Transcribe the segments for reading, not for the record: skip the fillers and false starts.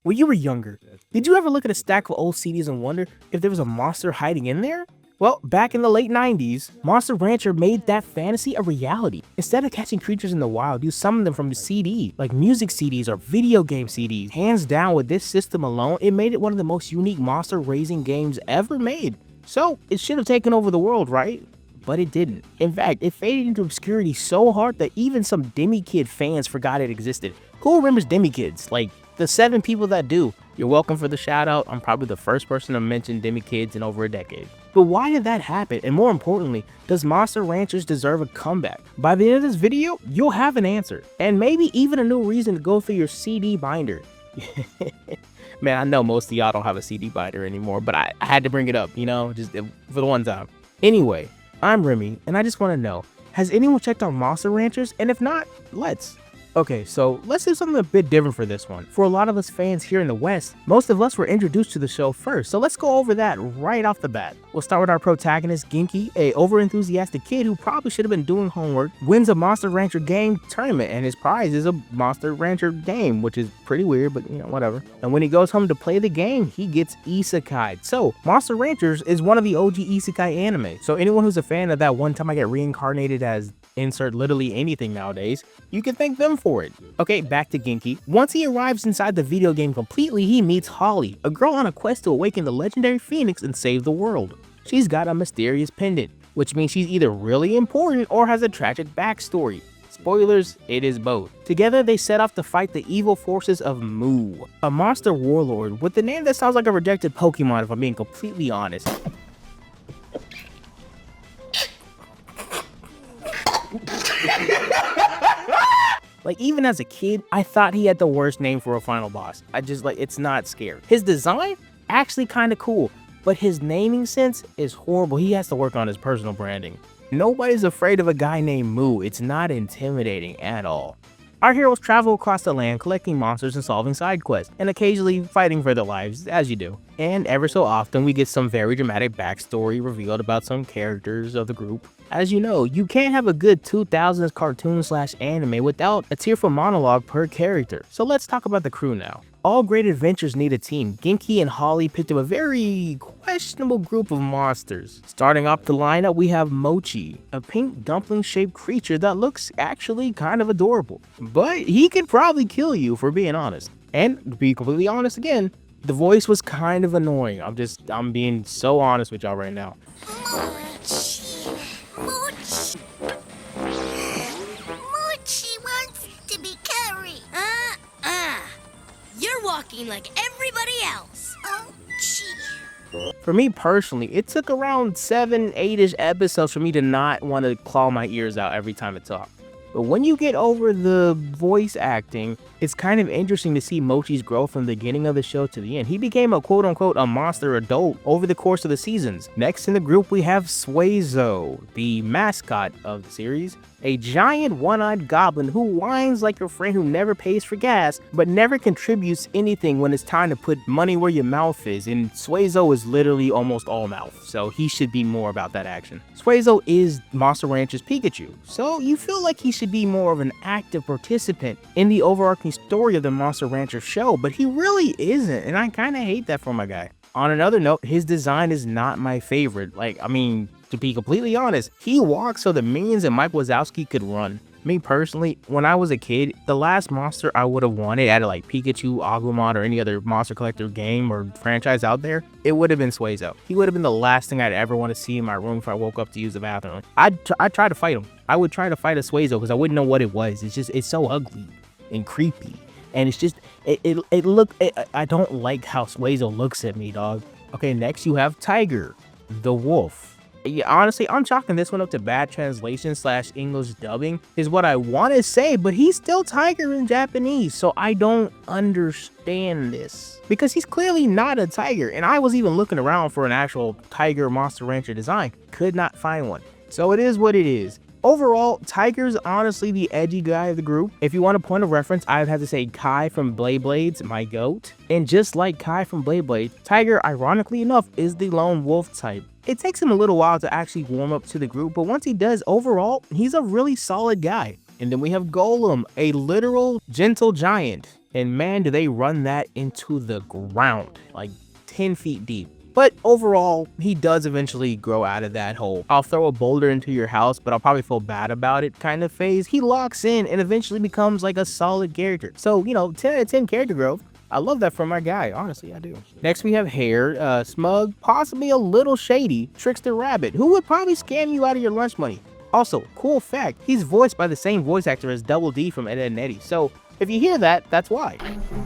When you were younger, did you ever look at a stack of old CDs and wonder if there was a monster hiding in there? Well, back in the late 90s, Monster Rancher made that fantasy a reality. Instead of catching creatures in the wild, you summon them from the CD, like music CDs or video game CDs. Hands down, with this system alone, it made it one of the most unique monster raising games ever made. So, it should have taken over the world, right? But it didn't. In fact, it faded into obscurity so hard that even some Demi-Kid fans forgot it existed. Who remembers Demi-Kids? Like, the 7 people that do. You're welcome for the shout out. I'm probably the first person to mention Demi-Kids in over a decade. But why did that happen? And more importantly, does Monster Ranchers deserve a comeback? By the end of this video, you'll have an answer. And maybe even a new reason to go through your CD binder. Man, I know most of y'all don't have a CD binder anymore, but I had to bring it up, you know, just for the one time. Anyway, I'm Remy, and I just want to know, has anyone checked out Monster Ranchers? And if not, let's. Okay, so let's do something a bit different for this one. For a lot of us fans here in the West, most of us were introduced to the show first, so let's go over that right off the bat. We'll start with our protagonist, Genki, a overenthusiastic kid who probably should have been doing homework, wins a Monster Rancher game tournament, and his prize is a Monster Rancher game, which is pretty weird, but you know, whatever. And when he goes home to play the game, he gets isekai'd. So, Monster Ranchers is one of the OG isekai anime, so anyone who's a fan of that one time I get reincarnated as insert literally anything nowadays, you can thank them for it. Okay, back to Genki. Once he arrives inside the video game completely, he meets Holly, a girl on a quest to awaken the legendary phoenix and save the world. She's got a mysterious pendant, which means she's either really important or has a tragic backstory. Spoilers, it is both. Together, they set off to fight the evil forces of Mu, a monster warlord with the name that sounds like a rejected Pokemon if I'm being completely honest. Like, even as a kid, I thought he had the worst name for a final boss. It's not scary. His design, actually kind of cool, but his naming sense is horrible. He has to work on his personal branding. Nobody's afraid of a guy named Mu. It's not intimidating at all. Our heroes travel across the land collecting monsters and solving side quests, and occasionally fighting for their lives, as you do. And ever so often we get some very dramatic backstory revealed about some characters of the group. As you know, you can't have a good 2000s cartoon/anime without a tearful monologue per character. So let's talk about the crew now. All great adventures need a team. Genki and Holly picked up a very questionable group of monsters. Starting off the lineup, we have Mochi, a pink dumpling-shaped creature that looks actually kind of adorable. But he could probably kill you, for being honest. And to be completely honest again, the voice was kind of annoying. I'm being so honest with y'all right now. Mochi wants to be curry. You're walking like everybody else. Oh, gee. For me personally, it took around 7-8-ish episodes for me to not want to claw my ears out every time it talked. But when you get over the voice acting, it's kind of interesting to see Mochi's growth from the beginning of the show to the end. He became a quote-unquote a monster adult over the course of the seasons. Next in the group, we have Suizo, the mascot of the series, a giant one-eyed goblin who whines like your friend who never pays for gas, but never contributes anything when it's time to put money where your mouth is, and Suizo is literally almost all mouth, so he should be more about that action. Suizo is Monster Rancher's Pikachu, so you feel like he should be more of an active participant in the overarching story of the Monster Rancher show, but he really isn't, and I kinda hate that for my guy. On another note, his design is not my favorite. To be completely honest, he walks so the minions and Mike Wazowski could run. Me personally, when I was a kid, the last monster I would have wanted out of like Pikachu, Agumon, or any other Monster Collector game or franchise out there, it would have been Suizo. He would have been the last thing I'd ever want to see in my room if I woke up to use the bathroom. I'd try to fight him. I would try to fight a Suizo because I wouldn't know what it was. It's so ugly and creepy. And it's just, I don't like how Suizo looks at me, dog. Okay, next you have Tiger, the wolf. Yeah, honestly, I'm chalking this one up to bad translation / English dubbing is what I want to say, but he's still Tiger in Japanese, so I don't understand this. Because he's clearly not a tiger, and I was even looking around for an actual Tiger Monster Rancher design. Could not find one. So it is what it is. Overall, Tiger's honestly the edgy guy of the group. If you want a point of reference, I'd have to say Kai from Blade Blades, my goat. And just like Kai from Blade Blade, Tiger, ironically enough, is the lone wolf type. It takes him a little while to actually warm up to the group, but once he does, overall, he's a really solid guy. And then we have Golem, a literal gentle giant. And man, do they run that into the ground, like 10 feet deep. But overall, he does eventually grow out of that whole "I'll throw a boulder into your house, but I'll probably feel bad about it" kind of phase. He locks in and eventually becomes like a solid character. So, 10 out of 10 character growth. I love that from my guy. Honestly, I do. Next, we have Hare, smug, possibly a little shady, trickster rabbit, who would probably scam you out of your lunch money. Also, cool fact, he's voiced by the same voice actor as Double D from Ed, Edd n Eddy. So if you hear that, that's why.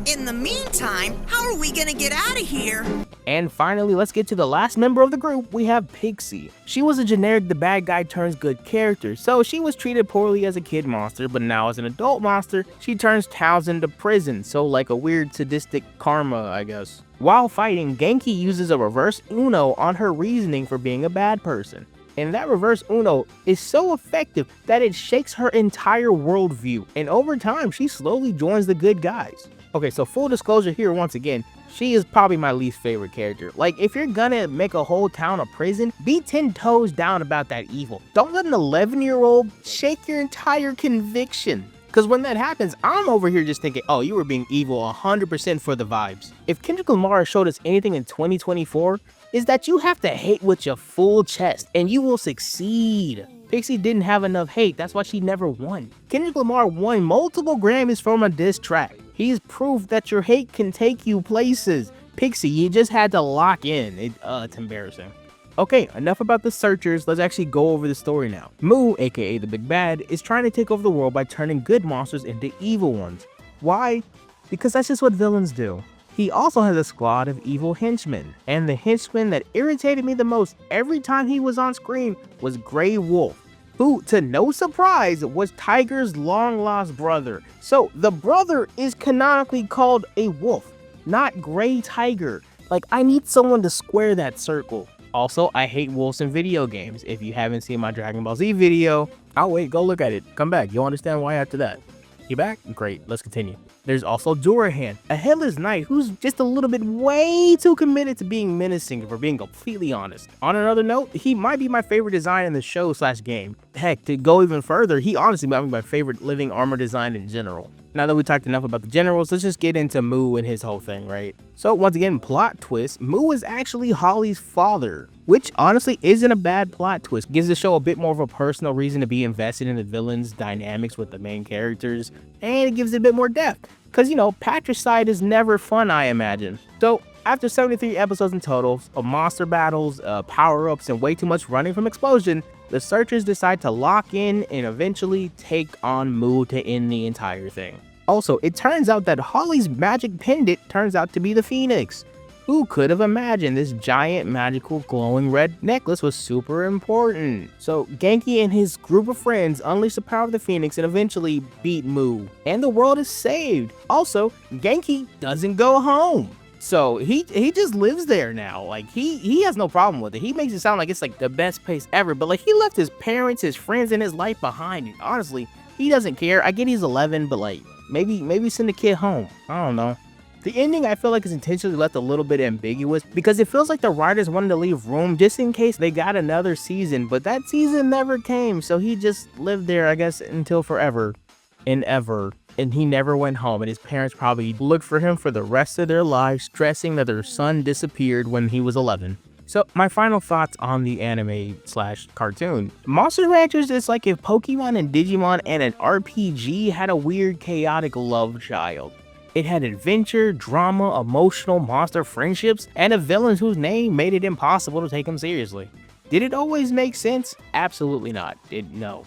In the meantime, how are we gonna get out of here? And finally, let's get to the last member of the group. We have Pixie. She was a generic the bad guy turns good character, so she was treated poorly as a kid monster, but now as an adult monster, she turns towns into prison, so like a weird sadistic karma, I guess. While fighting, Genki uses a reverse Uno on her reasoning for being a bad person. And that reverse Uno is so effective that it shakes her entire worldview, and over time, she slowly joins the good guys. Okay, so full disclosure here once again, she is probably my least favorite character. Like, if you're gonna make a whole town a prison, be 10 toes down about that evil. Don't let an 11-year-old shake your entire conviction. Because when that happens, I'm over here just thinking, oh, you were being evil 100% for the vibes. If Kendrick Lamar showed us anything in 2024, is that you have to hate with your full chest and you will succeed. Pixie didn't have enough hate, that's why she never won. Kendrick Lamar won multiple Grammys from a diss track. He's proof that your hate can take you places. Pixie, you just had to lock in. It's embarrassing. Okay, enough about the searchers, let's actually go over the story now. Moo, aka the Big Bad, is trying to take over the world by turning good monsters into evil ones. Why? Because that's just what villains do. He also has a squad of evil henchmen, and the henchman that irritated me the most every time he was on screen was Grey Wolf, who, to no surprise, was Tiger's long-lost brother. So the brother is canonically called a wolf, not Grey Tiger. Like, I need someone to square that circle. Also, I hate wolves in video games. If you haven't seen my Dragon Ball Z video, I'll wait, go look at it. Come back, you'll understand why after that. You back? Great, let's continue. There's also Durahan, a headless knight who's just a little bit way too committed to being menacing, for being completely honest. On another note, he might be my favorite design in the show / game. Heck, to go even further, he honestly might be my favorite living armor design in general. Now that we talked enough about the generals, let's just get into Moo and his whole thing, right? So once again, plot twist, Moo is actually Holly's father, which honestly isn't a bad plot twist. Gives the show a bit more of a personal reason to be invested in the villains' dynamics with the main characters, and it gives it a bit more depth. Cause patricide is never fun, I imagine. So after 73 episodes in total, of monster battles, power-ups, and way too much running from explosion, the searchers decide to lock in and eventually take on Moo to end the entire thing. Also, it turns out that Holly's magic pendant turns out to be the Phoenix. Who could have imagined this giant magical glowing red necklace was super important? So Genki and his group of friends unleash the power of the Phoenix and eventually beat Moo. And the world is saved. Also, Genki doesn't go home. So he just lives there now. Like he has no problem with it. He makes it sound like it's like the best place ever, but like he left his parents, his friends, and his life behind. And honestly, he doesn't care. I get he's 11, but like maybe send the kid home. I don't know. The ending I feel like is intentionally left a little bit ambiguous because it feels like the writers wanted to leave room just in case they got another season, but that season never came, so he just lived there, I guess, until forever and ever. And he never went home, and his parents probably looked for him for the rest of their lives, stressing that their son disappeared when he was 11. So my final thoughts on the anime / cartoon. Monster Ranchers is like if Pokemon and Digimon and an RPG had a weird chaotic love child. It had adventure, drama, emotional monster friendships, and a villain whose name made it impossible to take him seriously. Did it always make sense? Absolutely not. No.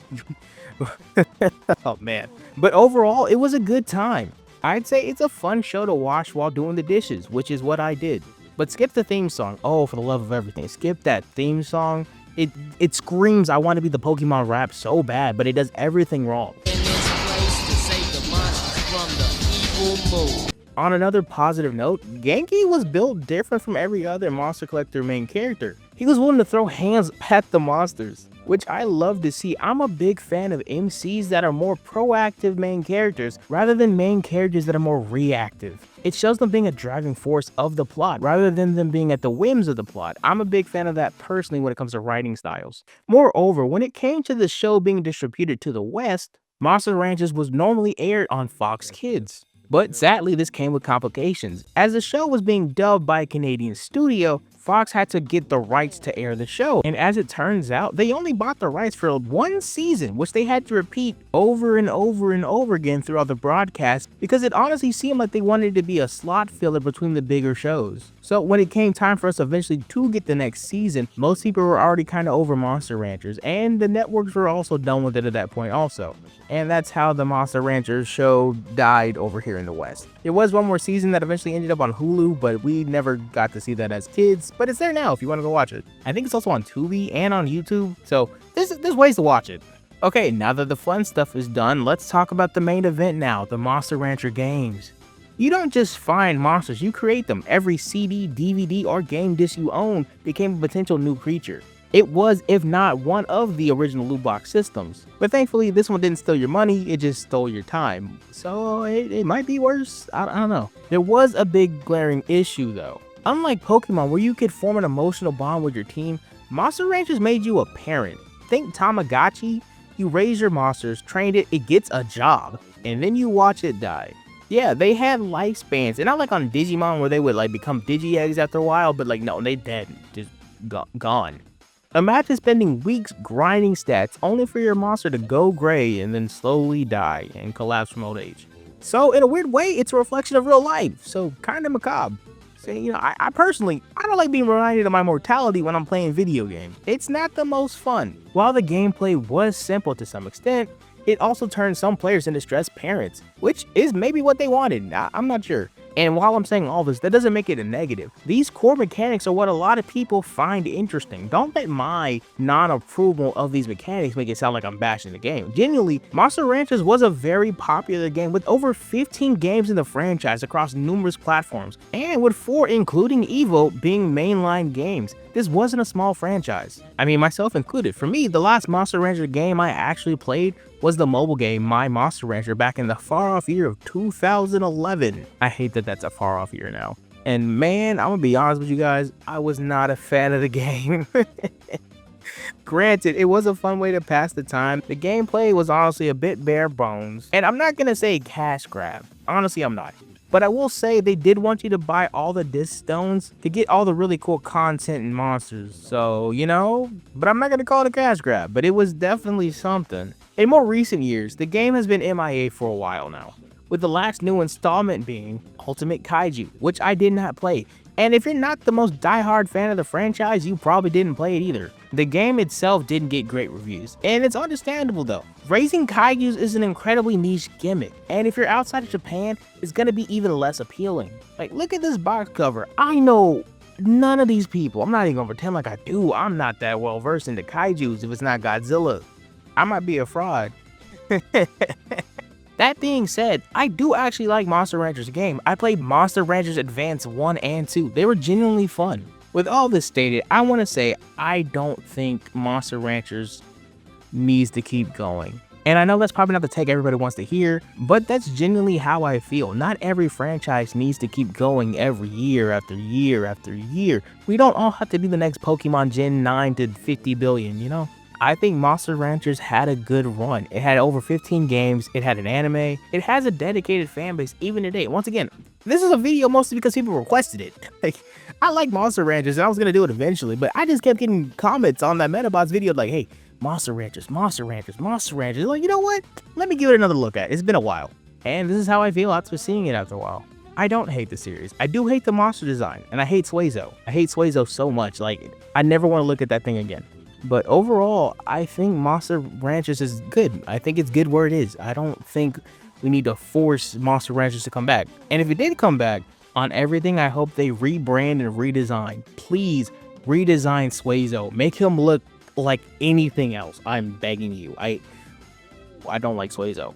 Oh man. But overall, it was a good time. I'd say it's a fun show to watch while doing the dishes, which is what I did. But skip the theme song. Oh, for the love of everything. Skip that theme song. It screams I want to be the Pokemon rap so bad, but it does everything wrong. On another positive note, Genki was built different from every other Monster Collector main character. He was willing to throw hands at the monsters, which I love to see. I'm a big fan of MCs that are more proactive main characters rather than main characters that are more reactive. It shows them being a driving force of the plot rather than them being at the whims of the plot. I'm a big fan of that personally when it comes to writing styles. Moreover, when it came to the show being distributed to the West, Monster Ranchers was normally aired on Fox Kids. But sadly, this came with complications. As the show was being dubbed by a Canadian studio, Fox had to get the rights to air the show, and as it turns out, they only bought the rights for one season, which they had to repeat over and over and over again throughout the broadcast because it honestly seemed like they wanted to be a slot filler between the bigger shows. So when it came time for us eventually to get the next season, most people were already kind of over Monster Ranchers, and the networks were also done with it at that point also. And that's how the Monster Ranchers show died over here in the West. There was one more season that eventually ended up on Hulu, but we never got to see that as kids, but it's there now if you want to go watch it. I think it's also on Tubi and on YouTube, so there's ways to watch it. Okay, now that the fun stuff is done, let's talk about the main event now, the Monster Rancher games. You don't just find monsters, you create them. Every CD, DVD, or game disc you own became a potential new creature. It was, if not one of the original loot box systems. But thankfully, this one didn't steal your money, it just stole your time. So it might be worse, I don't know. There was a big glaring issue though. Unlike Pokemon, where you could form an emotional bond with your team, Monster Ranchers made you a parent. Think Tamagotchi, you raise your monsters, train it, it gets a job, and then you watch it die. Yeah, they had lifespans, and not like on Digimon where they would like become Digi-eggs after a while, but like no, they dead, just gone. Imagine spending weeks grinding stats only for your monster to go gray and then slowly die and collapse from old age. So in a weird way, it's a reflection of real life, so kinda macabre. So, I personally, I don't like being reminded of my mortality when I'm playing video games. It's not the most fun. While the gameplay was simple to some extent, it also turned some players into stressed parents, which is maybe what they wanted, I'm not sure. And while I'm saying all this, that doesn't make it a negative. These core mechanics are what a lot of people find interesting. Don't let my non-approval of these mechanics make it sound like I'm bashing the game. Genuinely, Monster Ranchers was a very popular game with over 15 games in the franchise across numerous platforms, and with 4, including Evo, being mainline games. This wasn't a small franchise. I mean, myself included. For me, the last Monster Rancher game I actually played was the mobile game My Monster Rancher back in the far-off year of 2011. I hate that that's a far-off year now. And man, I'm gonna be honest with you guys, I was not a fan of the game. Granted, it was a fun way to pass the time. The gameplay was honestly a bit bare bones. And I'm not gonna say cash grab. Honestly, I'm not. But I will say they did want you to buy all the disc stones to get all the really cool content and monsters. So, but I'm not gonna call it a cash grab, but it was definitely something. In more recent years, the game has been MIA for a while now, with the last new installment being Ultimate Kaiju, which I did not play. And if you're not the most diehard fan of the franchise, you probably didn't play it either. The game itself didn't get great reviews, and it's understandable though. Raising kaijus is an incredibly niche gimmick, and if you're outside of Japan, it's gonna be even less appealing. Like, look at this box cover. I know none of these people. I'm not even gonna pretend like I do. I'm not that well versed into kaijus if it's not Godzilla. I might be a fraud. That being said, I do actually like Monster Ranchers game. I played Monster Ranchers Advance 1 and 2. They were genuinely fun. With all this stated, I want to say I don't think Monster Ranchers needs to keep going. And I know that's probably not the take everybody wants to hear, but that's genuinely how I feel. Not every franchise needs to keep going every year after year after year. We don't all have to be the next Pokemon Gen 9 to 50 billion, I think Monster Ranchers had a good run. It had over 15 games, it had an anime, it has a dedicated fan base even today. Once again, this is a video mostly because people requested it. Like, I like Monster Ranchers and I was gonna do it eventually, but I just kept getting comments on that Metabots video like, hey, Monster Ranchers, Monster Ranchers, Monster Ranchers. Like, you know what? Let me give it another look at it. It's been a while. And this is how I feel after seeing it after a while. I don't hate the series. I do hate the monster design, and I hate Suezo. I hate Suezo so much, like, I never want to look at that thing again. But overall, I think Monster Ranchers is good. I think it's good where it is. I don't think we need to force Monster Ranchers to come back. And if it did come back, on everything, I hope they rebrand and redesign. Please redesign Suezo. Make him look like anything else. I'm begging you. I don't like Suezo.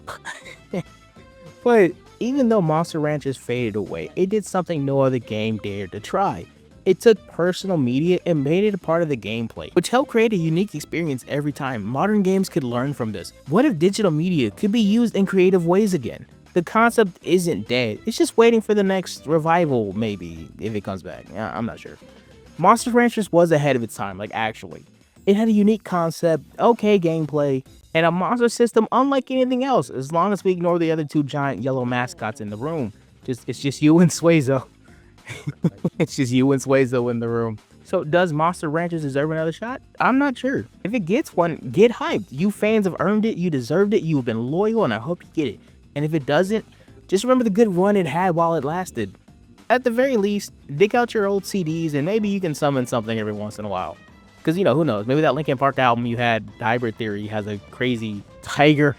But even though Monster Ranchers faded away, it did something no other game dared to try. It took personal media and made it a part of the gameplay, which helped create a unique experience every time. Modern games could learn from this. What if digital media could be used in creative ways again? The concept isn't dead, it's just waiting for the next revival, maybe, if it comes back. I'm not sure. Monster Ranchers was ahead of its time, like actually. It had a unique concept, okay gameplay, and a monster system unlike anything else, as long as we ignore the other two giant yellow mascots in the room. It's just you and Suezo. It's just you and Suezo in the room. So does Monster Ranchers deserve another shot? I'm not sure. If it gets one, get hyped. You fans have earned it, you deserved it, you've been loyal, and I hope you get it. And if it doesn't, just remember the good run it had while it lasted. At the very least, dig out your old CDs and maybe you can summon something every once in a while. Because, you know, who knows? Maybe that Linkin Park album you had, Hybrid Theory, has a crazy tiger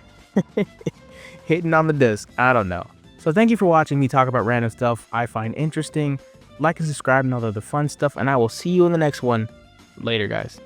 hitting on the disc. I don't know. So thank you for watching me talk about random stuff I find interesting. Like and subscribe and all the other fun stuff, and I will see you in the next one. Later, guys.